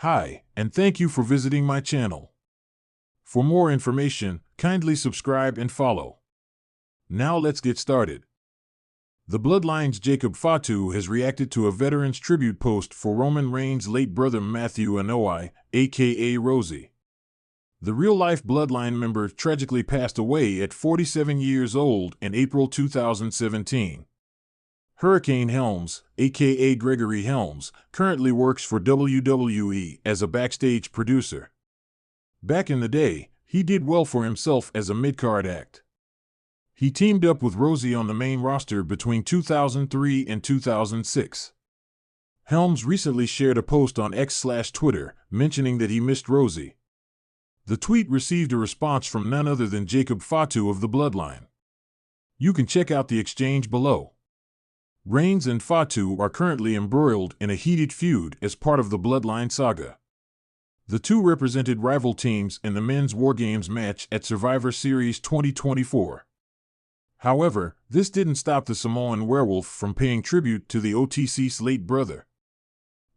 Hi, and thank you for visiting my channel. For more information, kindly subscribe and follow. Now let's get started. The Bloodline's Jacob Fatu has reacted to a veteran's tribute post for Roman Reigns' late brother Matthew Anoa'i, aka Rosie. The real-life Bloodline member tragically passed away at 47 years old in April 2017. Hurricane Helms, aka Gregory Helms, currently works for WWE as a backstage producer. Back in the day, he did well for himself as a mid-card act. He teamed up with Rosie on the main roster between 2003 and 2006. Helms recently shared a post on X/Twitter mentioning that he missed Rosie. The tweet received a response from none other than Jacob Fatu of the Bloodline. You can check out the exchange below. Reigns and Fatu are currently embroiled in a heated feud as part of the Bloodline saga. The two represented rival teams in the men's War Games match at Survivor Series 2024. However, this didn't stop the Samoan werewolf from paying tribute to the OTC's late brother.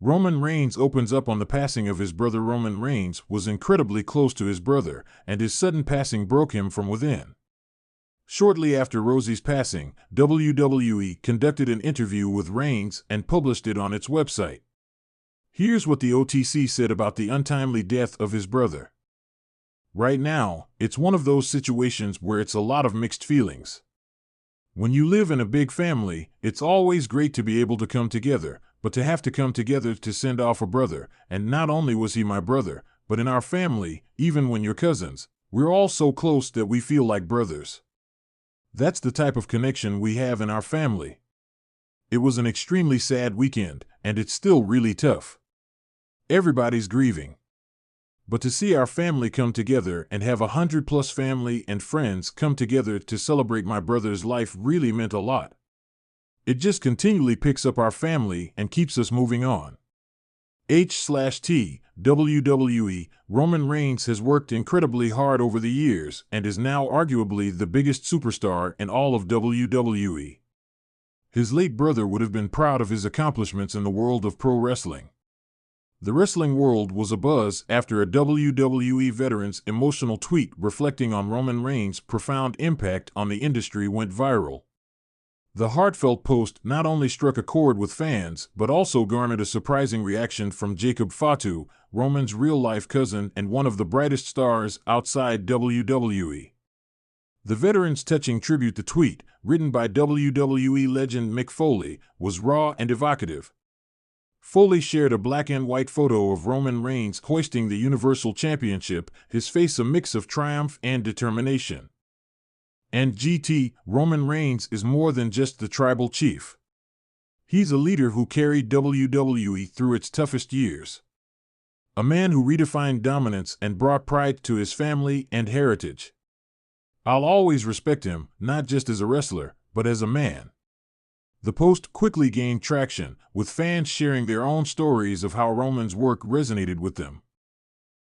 Roman Reigns opens up on the passing of his brother. Roman Reigns was incredibly close to his brother, and his sudden passing broke him from within. Shortly after Rosie's passing, WWE conducted an interview with Reigns and published it on its website. Here's what the OTC said about the untimely death of his brother. Right now, it's one of those situations where it's a lot of mixed feelings. When you live in a big family, it's always great to be able to come together, but to have to come together to send off a brother, and not only was he my brother, but in our family, even when you're cousins, we're all so close that we feel like brothers. That's the type of connection we have in our family. It was an extremely sad weekend, and it's still really tough. Everybody's grieving. But to see our family come together and have 100+ family and friends come together to celebrate my brother's life really meant a lot. It just continually picks up our family and keeps us moving on. H/T, WWE, Roman Reigns has worked incredibly hard over the years and is now arguably the biggest superstar in all of WWE. His late brother would have been proud of his accomplishments in the world of pro wrestling. The wrestling world was abuzz after a WWE veteran's emotional tweet reflecting on Roman Reigns' profound impact on the industry went viral. The heartfelt post not only struck a chord with fans, but also garnered a surprising reaction from Jacob Fatu, Roman's real-life cousin and one of the brightest stars outside WWE. The veteran's touching tribute to tweet, written by WWE legend Mick Foley, was raw and evocative. Foley shared a black and white photo of Roman Reigns hoisting the Universal Championship, his face a mix of triumph and determination. And Roman Reigns is more than just the tribal chief. He's a leader who carried WWE through its toughest years. A man who redefined dominance and brought pride to his family and heritage. I'll always respect him, not just as a wrestler, but as a man. The post quickly gained traction, with fans sharing their own stories of how Roman's work resonated with them.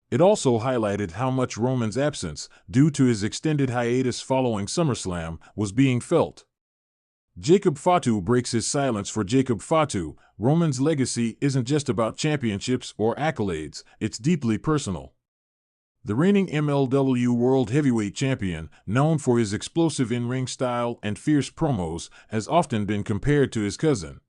It also highlighted how much Roman's absence, due to his extended hiatus following SummerSlam, was being felt. Jacob Fatu breaks his silence. For Jacob Fatu, Roman's legacy isn't just about championships or accolades, it's deeply personal. The reigning MLW World Heavyweight Champion, known for his explosive in-ring style and fierce promos, has often been compared to his cousin.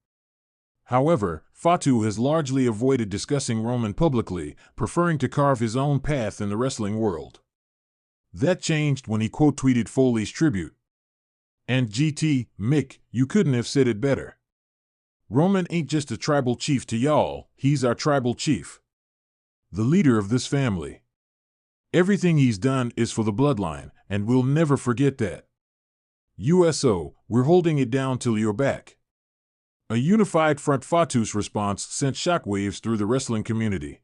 However, Fatu has largely avoided discussing Roman publicly, preferring to carve his own path in the wrestling world. That changed when he quote-tweeted Foley's tribute. And Mick, you couldn't have said it better. Roman ain't just a tribal chief to y'all, he's our tribal chief. The leader of this family. Everything he's done is for the bloodline, and we'll never forget that. USO, we're holding it down till you're back. A unified front. Fatu's response sent shockwaves through the wrestling community.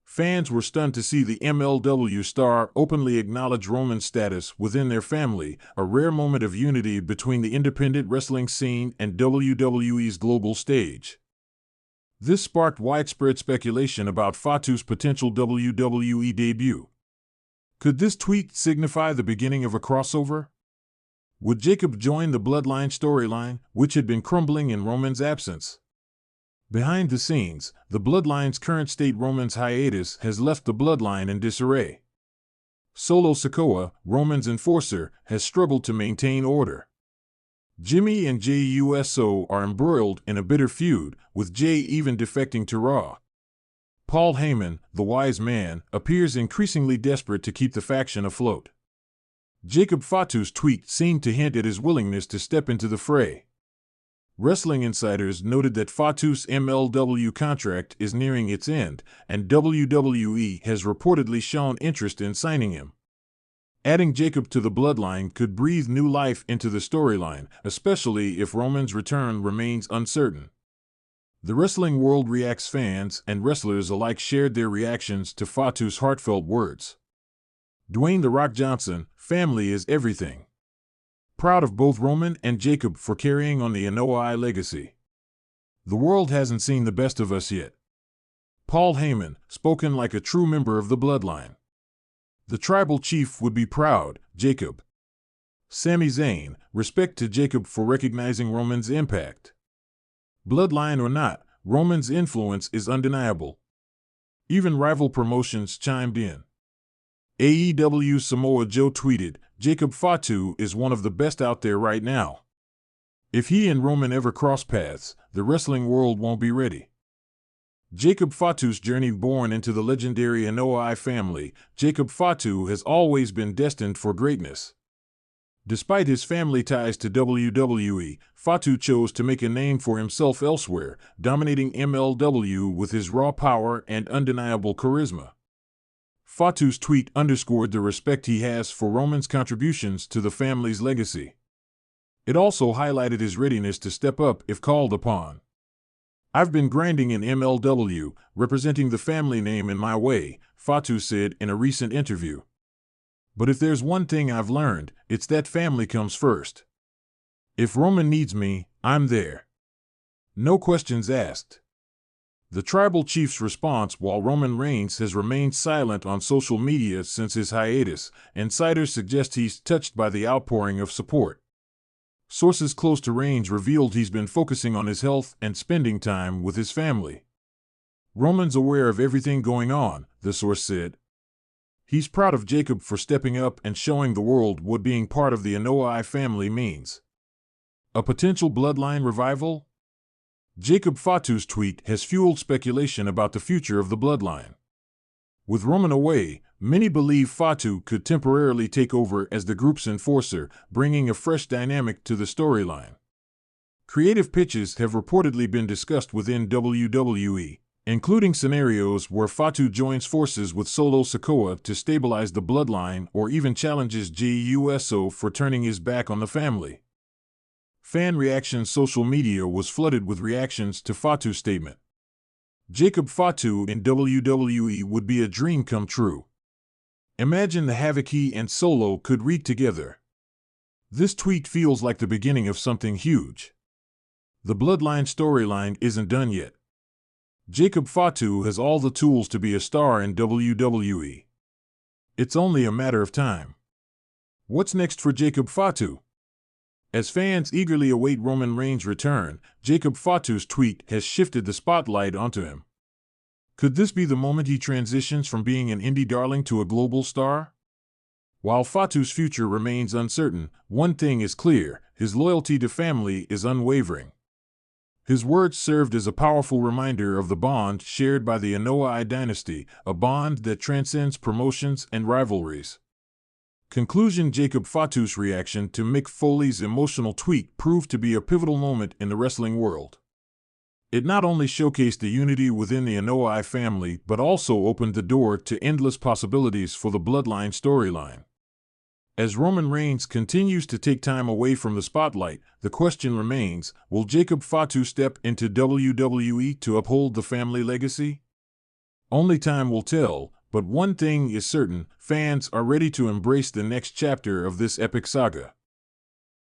Fans were stunned to see the MLW star openly acknowledge Roman's status within their family, a rare moment of unity between the independent wrestling scene and WWE's global stage. This sparked widespread speculation about Fatu's potential WWE debut. Could this tweet signify the beginning of a crossover? Would Jacob join the Bloodline storyline, which had been crumbling in Roman's absence? Behind the scenes, the Bloodline's current state Roman's hiatus has left the Bloodline in disarray. Solo Sikoa, Roman's enforcer, has struggled to maintain order. Jimmy and Jey Uso are embroiled in a bitter feud, with Jey even defecting to Raw. Paul Heyman, the wise man, appears increasingly desperate to keep the faction afloat. Jacob Fatu's tweet seemed to hint at his willingness to step into the fray. Wrestling insiders noted that Fatu's MLW contract is nearing its end, and WWE has reportedly shown interest in signing him. Adding Jacob to the Bloodline could breathe new life into the storyline, especially if Roman's return remains uncertain. The Wrestling World Reacts fans and wrestlers alike shared their reactions to Fatu's heartfelt words. Dwayne "The Rock" Johnson, family is everything. Proud of both Roman and Jacob for carrying on the NOI legacy. The world hasn't seen the best of us yet. Paul Heyman, spoken like a true member of the Bloodline. The tribal chief would be proud, Jacob. Sami Zayn, respect to Jacob for recognizing Roman's impact. Bloodline or not, Roman's influence is undeniable. Even rival promotions chimed in. AEW Samoa Joe tweeted, Jacob Fatu is one of the best out there right now. If he and Roman ever cross paths, the wrestling world won't be ready. Jacob Fatu's journey born into the legendary NOI family, Jacob Fatu has always been destined for greatness. Despite his family ties to WWE, Fatu chose to make a name for himself elsewhere, dominating MLW with his raw power and undeniable charisma. Fatu's tweet underscored the respect he has for Roman's contributions to the family's legacy. It also highlighted his readiness to step up if called upon. I've been grinding in MLW, representing the family name in my way, Fatu said in a recent interview. But if there's one thing I've learned, it's that family comes first. If Roman needs me, I'm there. No questions asked. The tribal chief's response: while Roman Reigns has remained silent on social media since his hiatus, insiders suggest he's touched by the outpouring of support. Sources close to Reigns revealed he's been focusing on his health and spending time with his family. Roman's aware of everything going on, the source said. He's proud of Jacob for stepping up and showing the world what being part of the NOI family means. A potential Bloodline revival? Jacob Fatu's tweet has fueled speculation about the future of the Bloodline. With Roman away, many believe Fatu could temporarily take over as the group's enforcer, bringing a fresh dynamic to the storyline. Creative pitches have reportedly been discussed within WWE, including scenarios where Fatu joins forces with Solo Sikoa to stabilize the Bloodline or even challenges Jey Uso for turning his back on the family. Fan reaction social media was flooded with reactions to Fatu's statement. Jacob Fatu in WWE would be a dream come true. Imagine the havoc he and Solo could wreak together. This tweet feels like the beginning of something huge. The Bloodline storyline isn't done yet. Jacob Fatu has all the tools to be a star in WWE. It's only a matter of time. What's next for Jacob Fatu? As fans eagerly await Roman Reigns' return, Jacob Fatu's tweet has shifted the spotlight onto him. Could this be the moment he transitions from being an indie darling to a global star? While Fatu's future remains uncertain, one thing is clear: his loyalty to family is unwavering. His words served as a powerful reminder of the bond shared by the NOI dynasty, a bond that transcends promotions and rivalries. Conclusion: Jacob Fatu's reaction to Mick Foley's emotional tweet proved to be a pivotal moment in the wrestling world. It not only showcased the unity within the NOI family, but also opened the door to endless possibilities for the Bloodline storyline. As Roman Reigns continues to take time away from the spotlight, the question remains: will Jacob Fatu step into WWE to uphold the family legacy? Only time will tell. But one thing is certain: fans are ready to embrace the next chapter of this epic saga.